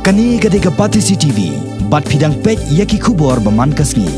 Kani gade kapati CCTV, bat pidang pet yaki kubor baman kasngi.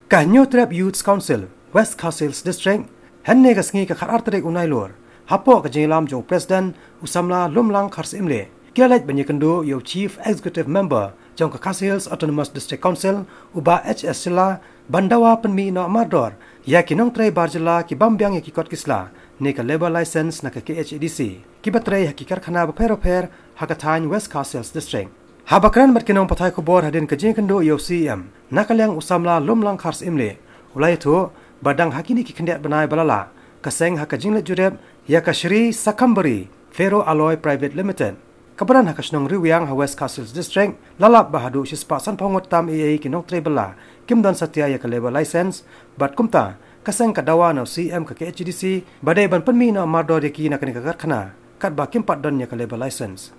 Kanyo Trap Youth Council, West Castles District, henne kasngi ka kharar tarik unai lor. Hapo ka jenglam jong President Usamla Lumlang Khars Imle. Kilalat banyakendo yo Chief Executive Member jong ka Castles Autonomous District Council uba HS Sila Bandawa penmi no Mardor. Ya kinong tray barjala ki bambyang yaki kot kisla. Neka labor license na ka KHADC. Kibatray hakikar khana bapero-per hakatany West Castles District. Habakran matkinong patay kubor hadin ka jengkendo yo CM. Nakalyang Usamla Lumlang Khars Imle. Ulay ito, badang hakini ki kandiat banay balala. Kaseng hakajinglet jureb ya ka Shri Sakambari Ferro Alloy Private Limited. Kabaran hakasnong riwyang ha West Castles District lalap bahadu sispa san pangot tam EA kinong trebala kimdan satya ya ka labor license bat kumta kaseng kadawa na CM ka KHDC badai ban penmi na mardo deki na kani kagar khana kat ba kimpat don ya ka labor license.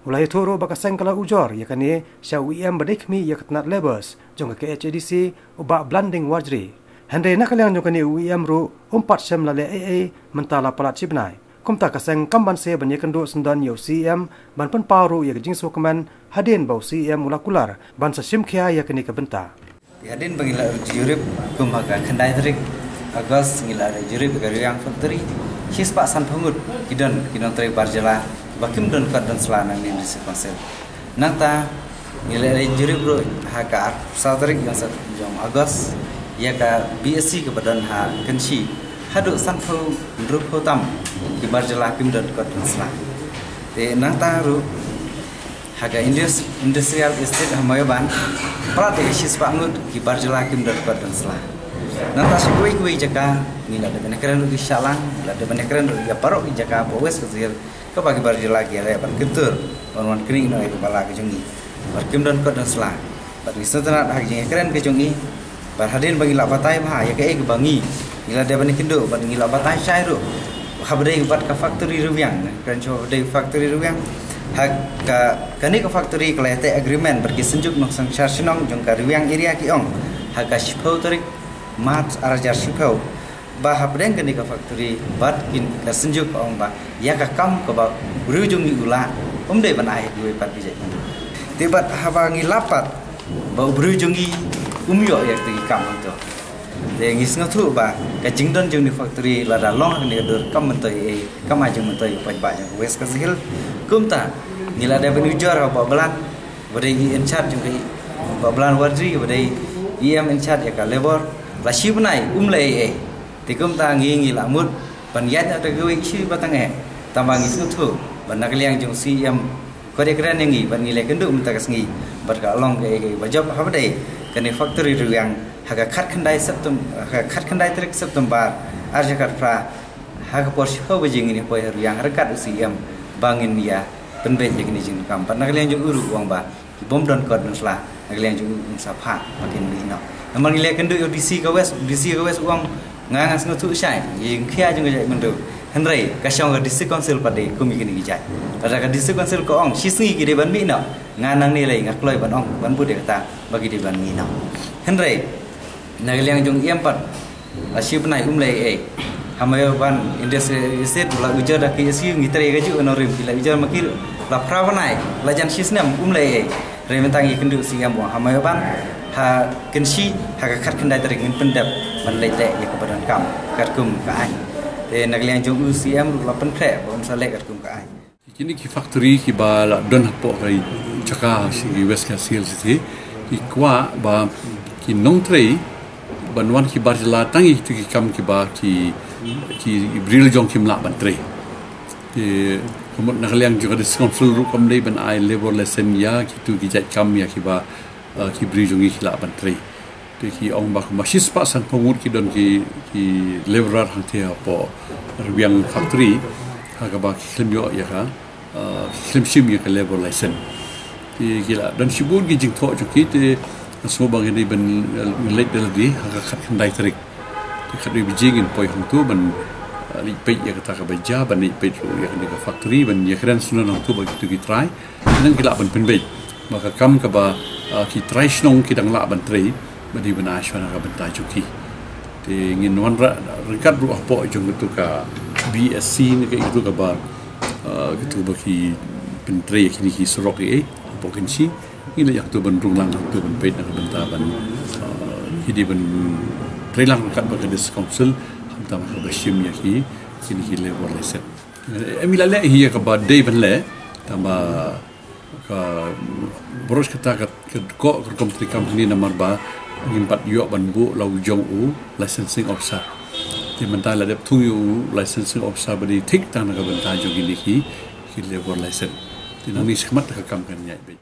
Ulai thoro ba kaseng kala ujor ya kani sha UEM badai khmi ya katnat labors jong ka KHDC uba blanding wajri. Hande nakalyang jong kani UEM ru umpat sem lale AA mentala palat cibnai. Kumta kaseng kamban se banyakendo sendan yo CM ban pen paru ya jingso keman hadin bau CM mulakular ban sa simkhia ya kani kabenta. Hadin bangila jurip kumaga khandai tarik Agos ngila jurip gariang factory hispa san pangut kidon trai barjala bakim don kat dan selana ni di konsel. Nangta ngila jurip ro haka sa tarik yang jong Agos ya ka BSc ke badan ha kensi haduk sanfo drup hotam di barjala kim dan kat dan selana. Te nangta ru haga industrial estate hamayaban prate hispa ngut ki barjala kim dan kat dan selana. Nanta sikui jaka ngila de benekran ru salang la de benekran ru ya parok di jaka bawes kecil ke bagi barjala ki re ban ketur wan kring no kepala ke jungi bar kim dan kat dan selana. Bar wisatana hak jeng keren ke jungi bar hadin bagi la batai ma ya ke bangi ngila de benekendo ban ngila batai sai ru habdai bat ka factory ruwiang kan cho de factory ruwiang hak ka kani ka factory kelete agreement berki senjuk nok sang charsinong jong ka ruwiang area ki ong hak ka shipau tarik mat arajar shipau ba habdeng kani ka factory bat kin ka senjuk ong ba ya ka kam ka ba rujung ni ula de ban ai duwe pat bijai tibat haba ngilapat ba rujung ni umyo ya ti kam to de ngis ngatu ba ka jingdon jong ni factory la da long ni dur kam mentai kam ajung mentai pa ba jang West Castles kumta ngila da ben ujor ba belan badai in charge jong kai ba belan wardri badai EM in charge ya ka labor la shi benai umlei ti kumta ngi la mut ban yat ta gui shi batang tambang ngis ngatu ban nak liang jong CM ko de kran ngi ban ngi le kendu mta kas ngi bar ka long ke ba job ha badai kani factory ruang haga khat khandai trik September arjakat pra haga por show bejing ini poi yang rekat UCM bangin ya penben jing ni jing kam pan nakalian jung uru wang ba bom don kod don sla nakalian jung sapa makin ni no namang ile kendu DC ka west wang ngangas ngotu sai ying khia jung jai mendu henry ka shong ka DC council pade kumi kini gijai pada ka DC council ko ong sisngi ki de ban mi no nganang ni lai ngakloi ban ong ban bu de kata bagi de ban mi no henry nakalian jung empat asyib nai umlei hamayo ban industri estate la ujar da ki asi ngitre ga ju onorim kila ujar makir la prawanai la jan sisnam umlei rementang ikendu siam bo hamayo ban ha kensi ha ka khat khandai tarik ngin pendap ban lei le ya kebadan kam katkum ka ai te nakliang jong UCM la pen kre bo sale katkum ka ai kini ki factory ki ba la don hapo kai chaka si West Castles ti ki kwa ba ki nong trei banwan ki barjala tangi tu ki kam ki ba ki bril jong kim la ban trei ki komot nakliang juga de council ru kam dei ban ai labor lesson ya ki tu ki jat kam ya ki ba ki bril jong ki la ban trei tu ki ong ba masis pa san pomut ki don ki laborer hang te po ruang factory ha ka ba ki klim yo ya ka klim sim ya ka labor lesson ki la dan sibun ki jing tho ki te so bang ini ben lek daladi hak khat khandai tarik ti khat bi jingin poi hung tu ban li pe ya kata ka baja ban ni pe ya ni ka factory ban ya kran sunan hung tu ba tu ki try nang ki la ban pen be maka kam ka ba ki try snong ki dang la ban trai ba di ban ashwana ka ban ta chuki ti ngin wan ra rekat ru apo jong tu ka BSc ni ka itu ka ba gitu ba ki pentri kini ki sorok bokin si ini yang tu ben runglang tu ben pet nak benta ban hidi ben trelang kat bagades council hamta ma bashim ya ki kini ki level reset emila le hiya ka ba day ben le tamba ka boros kata ko company nomor ba ngimpat yo ban bu lau jong u licensing officer di mentala dep tu yu licensing officer badi tik tang na ka benta jo gini ki level license tinang ni skmat ka kam kan nyai be